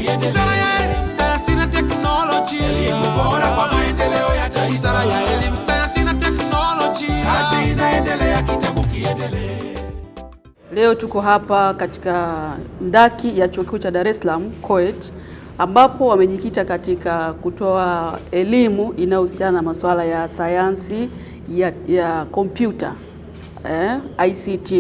iendelee. Wizara ya Elimu, Sayansi na Teknolojia, elimu bora kwa maendeleo ya taifa. Wizara ya Elimu, Sayansi na Teknolojia, kazi inaendelea, kitabu kiendelee. Leo tuko hapa katika ndaki ya Chuo Kikuu cha Dar es Salaam COET, ambapo wamejikita katika kutoa elimu inayohusiana na masuala ya sayansi ya kompyuta ICT.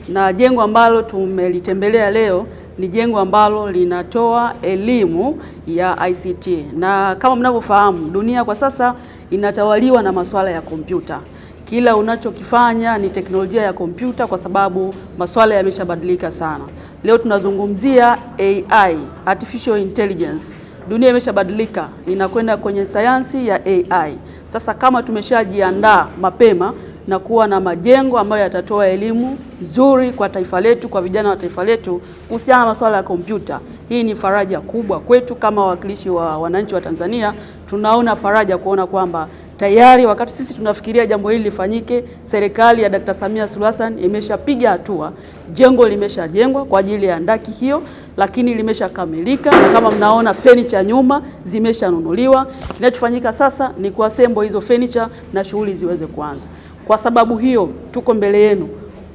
Na jengo ambalo tumelitembelea leo ni jengo ambalo linatoa elimu ya ICT. Na kama mnavyofahamu, dunia kwa sasa inatawaliwa na masuala ya kompyuta. Kila unachokifanya ni teknolojia ya kompyuta, kwa sababu masuala yameshabadilika sana. Leo tunazungumzia AI, Artificial Intelligence. Dunia imeshabadilika, inakwenda kwenye sayansi ya AI. Sasa kama tumeshajiandaa mapema na kuwa na majengo ambayo yatatoa elimu nzuri kwa taifa letu, kwa vijana wa taifa letu kuhusiana na masuala ya kompyuta, hii ni faraja kubwa kwetu kama wawakilishi wa wananchi wa Tanzania. Tunaona faraja kuona kwamba tayari wakati sisi tunafikiria jambo hili lifanyike, serikali ya Dr. Samia Suluhu Hassan imeshapiga hatua. Jengo limeshajengwa kwa ajili ya ndaki hiyo, lakini limeshakamilika, na kama mnaona furniture nyuma zimeshanunuliwa. Kinachofanyika sasa ni kuassemble hizo furniture na shughuli ziweze kuanza. Kwa sababu hiyo tuko mbele yenu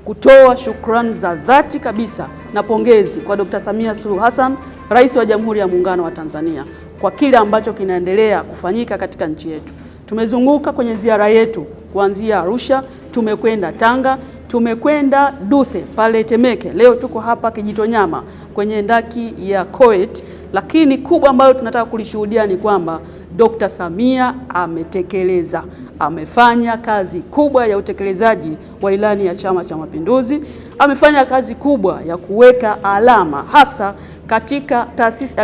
kutoa shukrani za dhati kabisa na pongezi kwa Dr. Samia Suluhu Hassan, Rais wa Jamhuri ya Muungano wa Tanzania, kwa kile ambacho kinaendelea kufanyika katika nchi yetu. Tumezunguka kwenye ziara yetu kuanzia Arusha, tumekwenda Tanga, tumekwenda Duse pale Temeke. Leo tuko hapa Kijitonyama kwenye ndaki ya COET, lakini kubwa ambalo tunataka kulishuhudia ni kwamba Dr. Samia ametekeleza, amefanya kazi kubwa ya utekelezaji wa ilani ya Chama cha Mapinduzi. Amefanya kazi kubwa ya kuweka alama hasa katika taasisi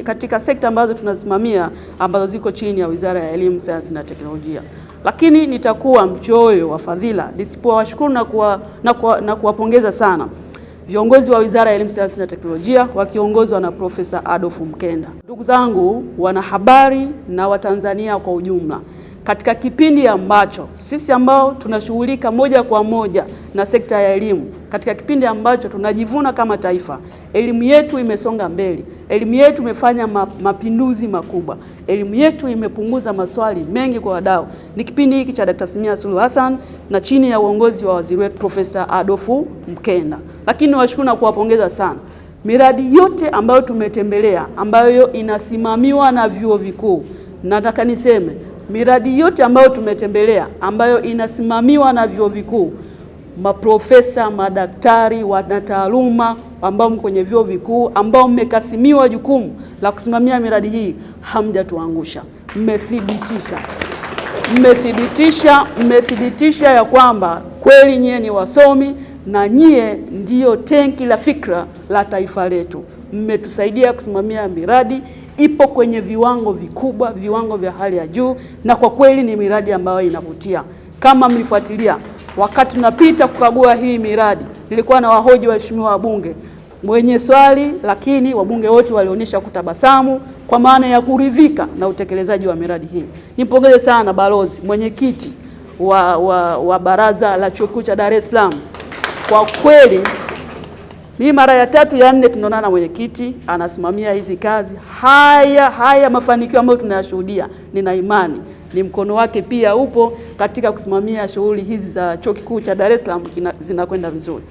katika sekta ambazo tunasimamia ambazo ziko chini ya Wizara ya Elimu, Sayansi na Teknolojia. Lakini nitakuwa mchoyo wa fadhila nisipowashukuru na kuwapongeza sana viongozi wa Wizara ya Elimu, Sayansi na Teknolojia wakiongozwa na Profesa Adolf Mkenda. Ndugu zangu wanahabari na Watanzania kwa ujumla, katika kipindi ambacho sisi ambao tunashughulika moja kwa moja na sekta ya elimu, katika kipindi ambacho tunajivuna kama taifa, elimu yetu imesonga mbele, elimu yetu imefanya mapinduzi makubwa, elimu yetu imepunguza maswali mengi kwa wadau, ni kipindi hiki cha Dr. Samia Suluhu Hassan na chini ya uongozi wa waziri wetu Profesa Adolf Mkenda. Lakini washukuru na kuwapongeza sana miradi yote ambayo tumetembelea, ambayo inasimamiwa na vyuo vikuu. Nataka niseme miradi yote ambayo tumetembelea ambayo inasimamiwa na vyuo vikuu, maprofesa, madaktari, wanataaluma ambao kwenye vyuo vikuu ambao mmekasimiwa jukumu la kusimamia miradi hii, hamjatuangusha. Mmethibitisha ya kwamba kweli nyie ni wasomi na nyie ndiyo tenki la fikra la taifa letu. Mmetusaidia kusimamia miradi ipo kwenye viwango vikubwa, viwango vya hali ya juu, na kwa kweli ni miradi ambayo inavutia. Kama mlifuatilia wakati tunapita kukagua hii miradi, nilikuwa na wahoji waheshimiwa wabunge mwenye swali, lakini wabunge wote walionyesha kutabasamu kwa maana ya kuridhika na utekelezaji wa miradi hii. Nimpongeze sana balozi mwenyekiti wa baraza la Chuo Kikuu cha Dar es Salaam. Kwa kweli mimi mara ya 3 ya 4 tunaonana na mwenyekiti anasimamia hizi kazi. Haya mafanikio ambayo tunayashuhudia, nina imani ni mkono wake pia upo katika kusimamia shughuli hizi za Chuo Kikuu cha Dar es Salaam zinakwenda vizuri.